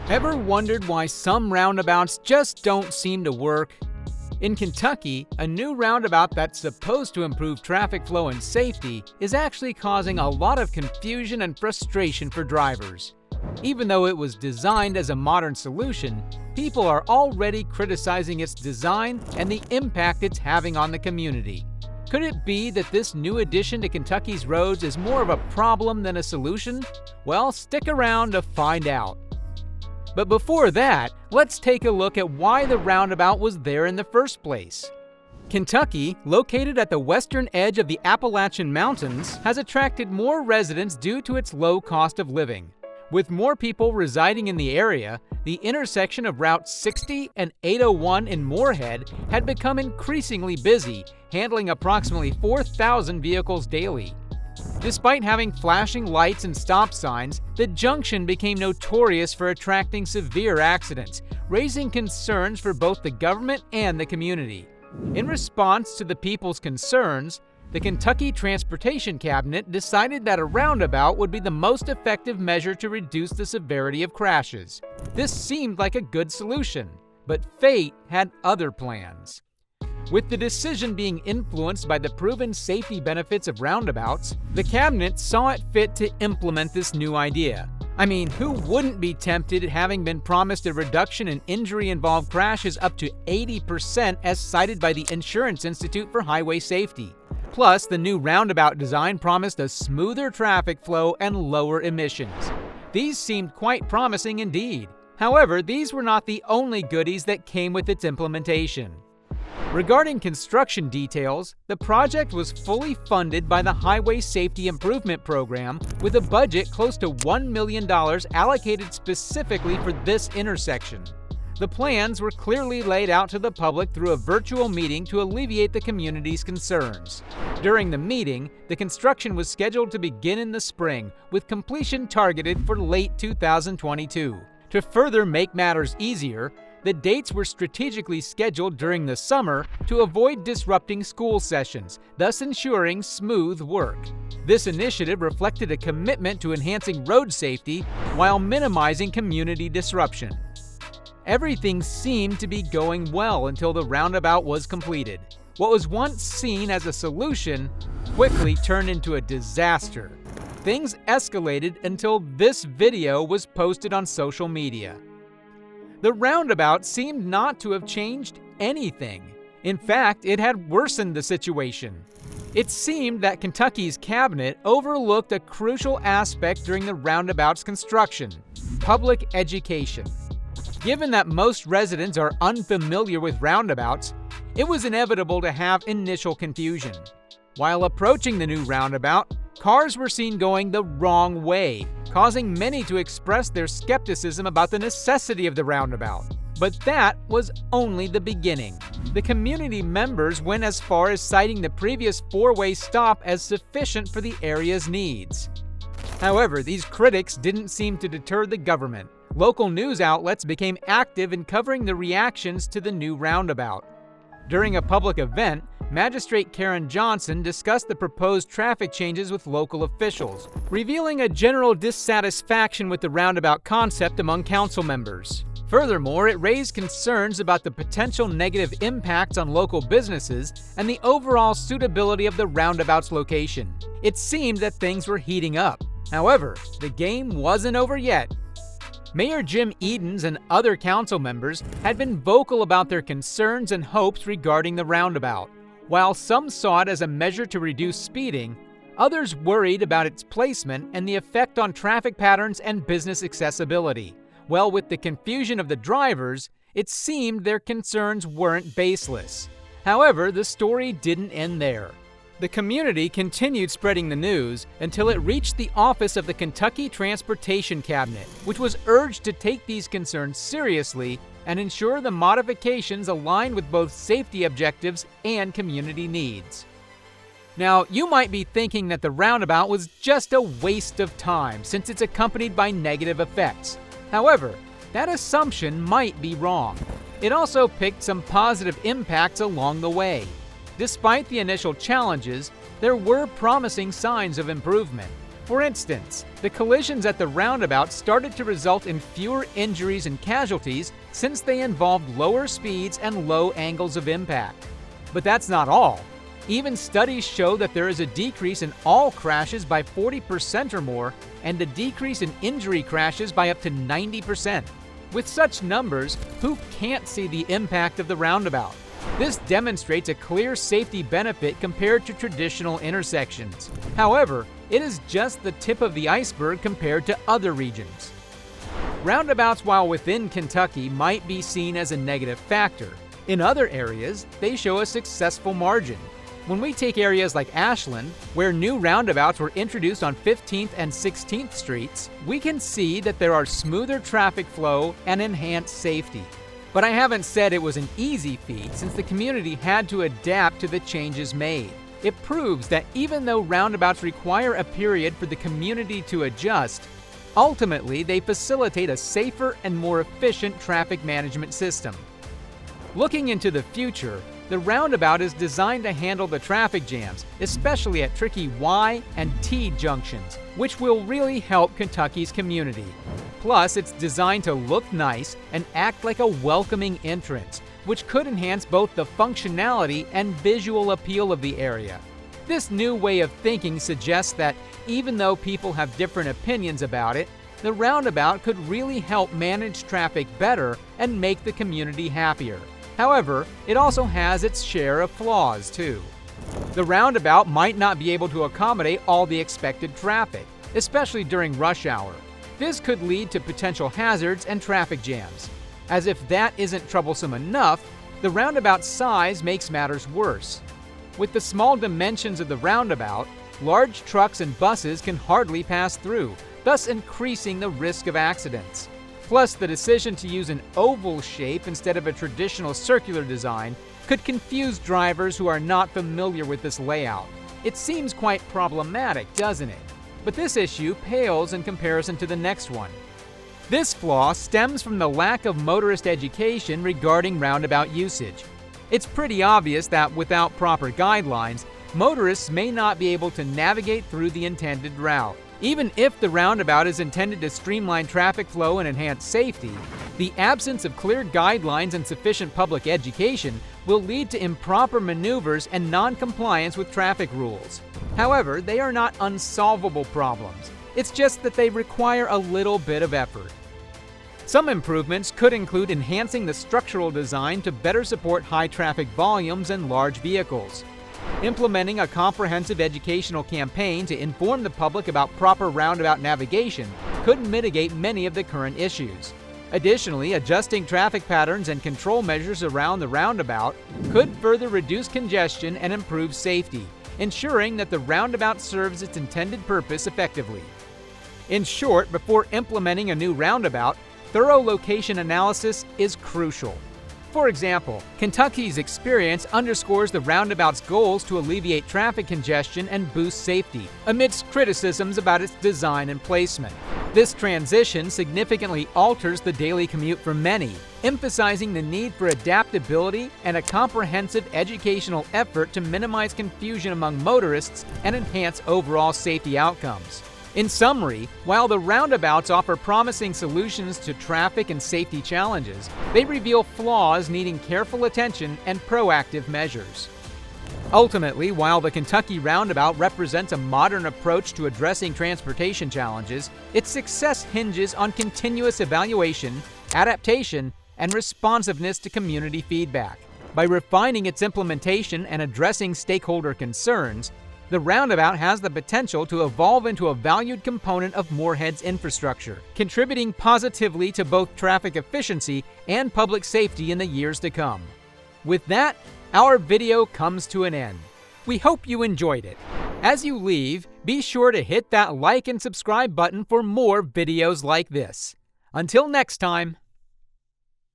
Ever wondered why some roundabouts just don't seem to work? In Kentucky, a new roundabout that's supposed to improve traffic flow and safety is actually causing a lot of confusion and frustration for drivers. Even though it was designed as a modern solution, people are already criticizing its design and the impact it's having on the community. Could it be that this new addition to Kentucky's roads is more of a problem than a solution? Well, stick around to find out. But before that, let's take a look at why the roundabout was there in the first place. Kentucky, located at the western edge of the Appalachian Mountains, has attracted more residents due to its low cost of living. With more people residing in the area, the intersection of Route 60 and 801 in Morehead had become increasingly busy, handling approximately 4,000 vehicles daily. Despite having flashing lights and stop signs, the junction became notorious for attracting severe accidents, raising concerns for both the government and the community. In response to the people's concerns, the Kentucky Transportation Cabinet decided that a roundabout would be the most effective measure to reduce the severity of crashes. This seemed like a good solution, but fate had other plans. With the decision being influenced by the proven safety benefits of roundabouts, the cabinet saw it fit to implement this new idea. I mean, who wouldn't be tempted having been promised a reduction in injury-involved crashes up to 80% as cited by the Insurance Institute for Highway Safety? Plus, the new roundabout design promised a smoother traffic flow and lower emissions. These seemed quite promising indeed. However, these were not the only goodies that came with its implementation. Regarding construction details, the project was fully funded by the Highway Safety Improvement Program with a budget close to $1 million allocated specifically for this intersection. The plans were clearly laid out to the public through a virtual meeting to alleviate the community's concerns. During the meeting, the construction was scheduled to begin in the spring, with completion targeted for late 2022. To further make matters easier, the dates were strategically scheduled during the summer to avoid disrupting school sessions, thus ensuring smooth work. This initiative reflected a commitment to enhancing road safety while minimizing community disruption. Everything seemed to be going well until the roundabout was completed. What was once seen as a solution quickly turned into a disaster. Things escalated until this video was posted on social media. The roundabout seemed not to have changed anything. In fact, it had worsened the situation. It seemed that Kentucky's cabinet overlooked a crucial aspect during the roundabout's construction: public education. Given that most residents are unfamiliar with roundabouts, it was inevitable to have initial confusion. While approaching the new roundabout, cars were seen going the wrong way, causing many to express their skepticism about the necessity of the roundabout. But that was only the beginning. The community members went as far as citing the previous four-way stop as sufficient for the area's needs. However, these critics didn't seem to deter the government. Local news outlets became active in covering the reactions to the new roundabout. During a public event, Magistrate Karen Johnson discussed the proposed traffic changes with local officials, revealing a general dissatisfaction with the roundabout concept among council members. Furthermore, it raised concerns about the potential negative impacts on local businesses and the overall suitability of the roundabout's location. It seemed that things were heating up. However, the game wasn't over yet. Mayor Jim Edens and other council members had been vocal about their concerns and hopes regarding the roundabout. While some saw it as a measure to reduce speeding, others worried about its placement and the effect on traffic patterns and business accessibility. Well, with the confusion of the drivers, it seemed their concerns weren't baseless. However, the story didn't end there. The community continued spreading the news until it reached the office of the Kentucky Transportation Cabinet, which was urged to take these concerns seriously and ensure the modifications aligned with both safety objectives and community needs. Now, you might be thinking that the roundabout was just a waste of time since it's accompanied by negative effects. However, that assumption might be wrong. It also picked some positive impacts along the way. Despite the initial challenges, there were promising signs of improvement. For instance, the collisions at the roundabout started to result in fewer injuries and casualties since they involved lower speeds and low angles of impact. But that's not all. Even studies show that there is a decrease in all crashes by 40% or more, and a decrease in injury crashes by up to 90%. With such numbers, who can't see the impact of the roundabout? This demonstrates a clear safety benefit compared to traditional intersections. However, it is just the tip of the iceberg compared to other regions. Roundabouts, while within Kentucky, might be seen as a negative factor. In other areas, they show a successful margin. When we take areas like Ashland, where new roundabouts were introduced on 15th and 16th Streets, we can see that there are smoother traffic flow and enhanced safety. But I haven't said it was an easy feat, since the community had to adapt to the changes made. It proves that even though roundabouts require a period for the community to adjust, ultimately they facilitate a safer and more efficient traffic management system. Looking into the future, the roundabout is designed to handle the traffic jams, especially at tricky Y and T junctions, which will really help Kentucky's community. Plus, it's designed to look nice and act like a welcoming entrance, which could enhance both the functionality and visual appeal of the area. This new way of thinking suggests that even though people have different opinions about it, the roundabout could really help manage traffic better and make the community happier. However, it also has its share of flaws too. The roundabout might not be able to accommodate all the expected traffic, especially during rush hour. This could lead to potential hazards and traffic jams. As if that isn't troublesome enough, the roundabout's size makes matters worse. With the small dimensions of the roundabout, large trucks and buses can hardly pass through, thus increasing the risk of accidents. Plus, the decision to use an oval shape instead of a traditional circular design could confuse drivers who are not familiar with this layout. It seems quite problematic, doesn't it? But this issue pales in comparison to the next one. This flaw stems from the lack of motorist education regarding roundabout usage. It's pretty obvious that without proper guidelines, motorists may not be able to navigate through the intended route. Even if the roundabout is intended to streamline traffic flow and enhance safety, the absence of clear guidelines and sufficient public education will lead to improper maneuvers and non-compliance with traffic rules. However, they are not unsolvable problems. It's just that they require a little bit of effort. Some improvements could include enhancing the structural design to better support high traffic volumes and large vehicles. Implementing a comprehensive educational campaign to inform the public about proper roundabout navigation could mitigate many of the current issues. Additionally, adjusting traffic patterns and control measures around the roundabout could further reduce congestion and improve safety, ensuring that the roundabout serves its intended purpose effectively. In short, before implementing a new roundabout, thorough location analysis is crucial. For example, Kentucky's experience underscores the roundabout's goals to alleviate traffic congestion and boost safety, amidst criticisms about its design and placement. This transition significantly alters the daily commute for many, emphasizing the need for adaptability and a comprehensive educational effort to minimize confusion among motorists and enhance overall safety outcomes. In summary, while the roundabouts offer promising solutions to traffic and safety challenges, they reveal flaws needing careful attention and proactive measures. Ultimately, while the Kentucky Roundabout represents a modern approach to addressing transportation challenges, its success hinges on continuous evaluation, adaptation, and responsiveness to community feedback. By refining its implementation and addressing stakeholder concerns, the roundabout has the potential to evolve into a valued component of Morehead's infrastructure, contributing positively to both traffic efficiency and public safety in the years to come. With that, our video comes to an end. We hope you enjoyed it. As you leave, be sure to hit that like and subscribe button for more videos like this. Until next time.